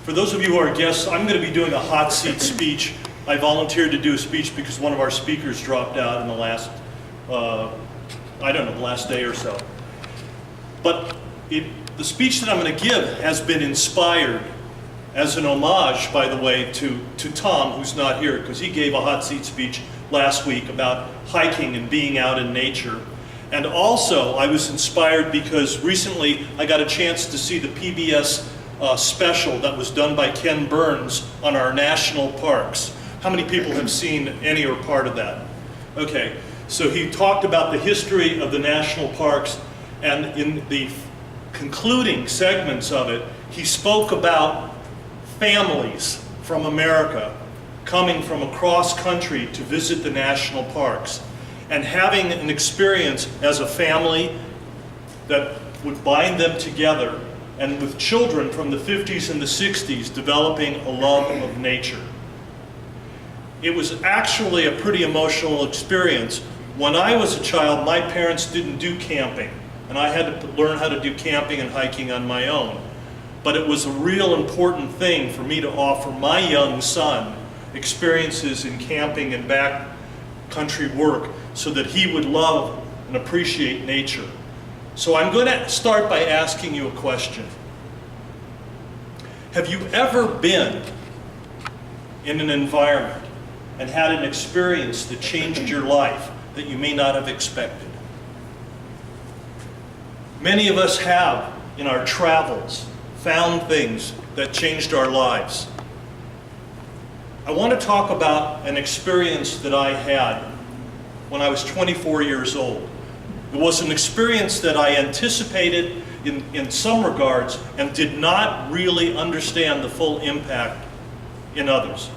For those of you who are guests, I'm going to be doing a hot seat speech. I volunteered to do a speech because one of our speakers dropped out in the last, the last day or so. But the speech that I'm going to give has been inspired as an homage, by the way, to Tom, who's not here, because he gave a hot seat speech last week about hiking and being out in nature. And also, I was inspired because recently I got a chance to see the PBS special that was done by Ken Burns on our national parks. How many people have seen any or part of that? Okay, so he talked about the history of the national parks, and in the concluding segments of it, he spoke about families from America coming from across country to visit the national parks and having an experience as a family that would bind them together, and with children from the 50s and the 60s developing a love of nature. It was actually a pretty emotional experience. When I was a child, my parents didn't do camping, and I had to learn how to do camping and hiking on my own. But it was a real important thing for me to offer my young son experiences in camping and backcountry work so that he would love and appreciate nature. So I'm going to start by asking you a question. Have you ever been in an environment and had an experience that changed your life that you may not have expected? Many of us have, in our travels, found things that changed our lives. I want to talk about an experience that I had when I was 24 years old. It was an experience that I anticipated in some regards and did not really understand the full impact in others.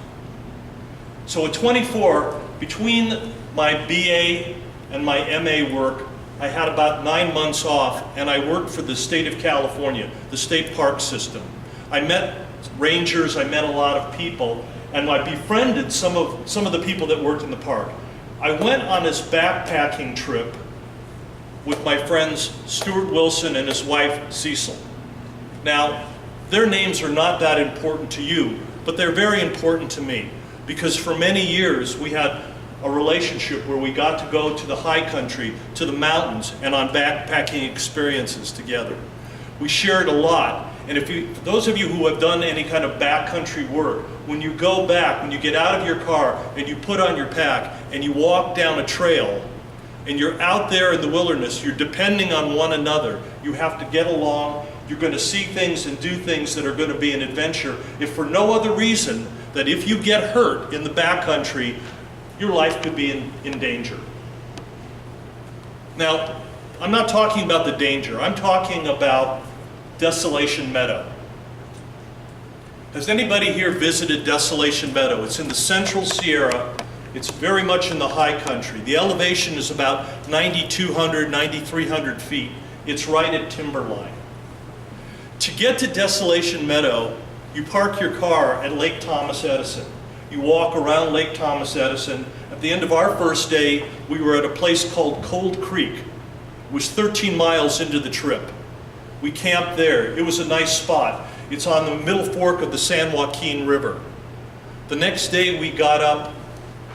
So at 24, between my BA and my MA work, I had about 9 months off, and I worked for the state of California, the state park system. I met rangers, I met a lot of people, and I befriended some of the people that worked in the park. I went on this backpacking trip with my friends Stuart Wilson and his wife Cecil. Now, their names are not that important to you, but they're very important to me, because for many years we had a relationship where we got to go to the high country, to the mountains, and on backpacking experiences together. We shared a lot, and for those of you who have done any kind of backcountry work, when you go back, when you get out of your car and you put on your pack and you walk down a trail and you're out there in the wilderness, you're depending on one another. You have to get along, you're going to see things and do things that are going to be an adventure, if for no other reason that if you get hurt in the backcountry, your life could be in danger. Now, I'm not talking about the danger, I'm talking about Desolation Meadow. Has anybody here visited Desolation Meadow? It's in the Central Sierra. It's very much in the high country. The elevation is about 9,200, 9,300 feet. It's right at timberline. To get to Desolation Meadow, you park your car at Lake Thomas Edison. You walk around Lake Thomas Edison. At the end of our first day, we were at a place called Cold Creek. It was 13 miles into the trip. We camped there. It was a nice spot. It's on the middle fork of the San Joaquin River. The next day we got up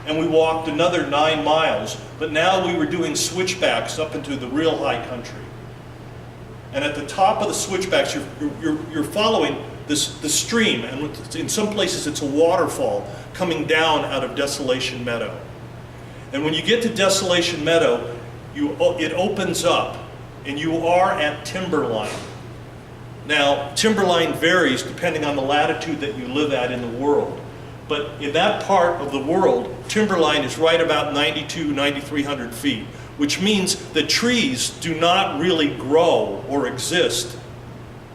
and we walked another 9 miles, but now we were doing switchbacks up into the real high country. And at the top of the switchbacks, you're following the stream, and in some places it's a waterfall coming down out of Desolation Meadow. And when you get to Desolation Meadow, it opens up, and you are at timberline. Now, timberline varies depending on the latitude that you live at in the world. But in that part of the world, timberline is right about 9,200, 9,300 feet, which means that trees do not really grow or exist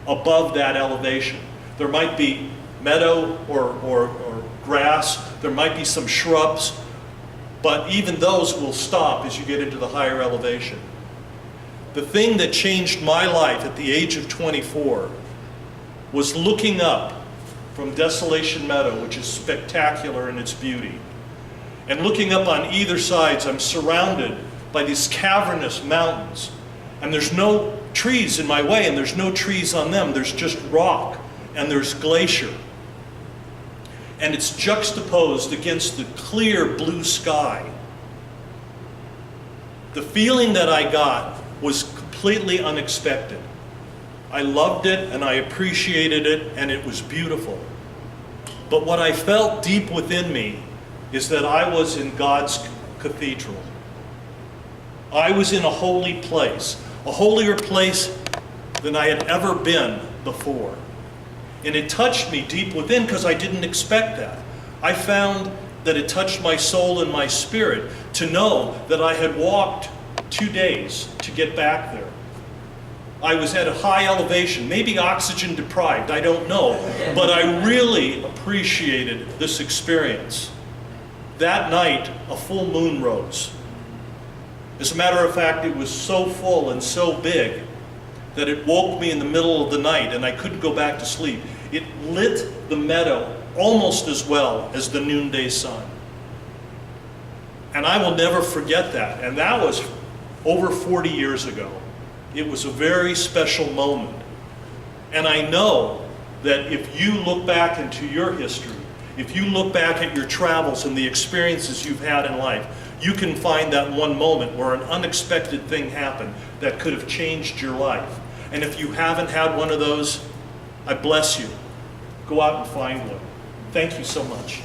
above that elevation. There might be meadow or grass, there might be some shrubs, but even those will stop as you get into the higher elevation. The thing that changed my life at the age of 24 was looking up from Desolation Meadow, which is spectacular in its beauty. And looking up on either sides, I'm surrounded by these cavernous mountains. And there's no trees in my way, and there's no trees on them. There's just rock, and there's glacier. and it's juxtaposed against the clear blue sky. The feeling that I got was completely unexpected. I loved it and I appreciated it, and it was beautiful. But what I felt deep within me is that I was in God's cathedral. I was in a holy place, a holier place than I had ever been before. And it touched me deep within because I didn't expect that. I found that it touched my soul and my spirit to know that I had walked 2 days to get back there. I was at a high elevation, maybe oxygen deprived, I don't know, but I really appreciated this experience. That night, a full moon rose. As a matter of fact, it was so full and so big that it woke me in the middle of the night and I couldn't go back to sleep. It lit the meadow almost as well as the noonday sun. And I will never forget that. And that was over 40 years ago. It was a very special moment. And I know that if you look back into your history, if you look back at your travels and the experiences you've had in life, you can find that one moment where an unexpected thing happened that could have changed your life. And if you haven't had one of those, I bless you. Go out and find one. Thank you so much.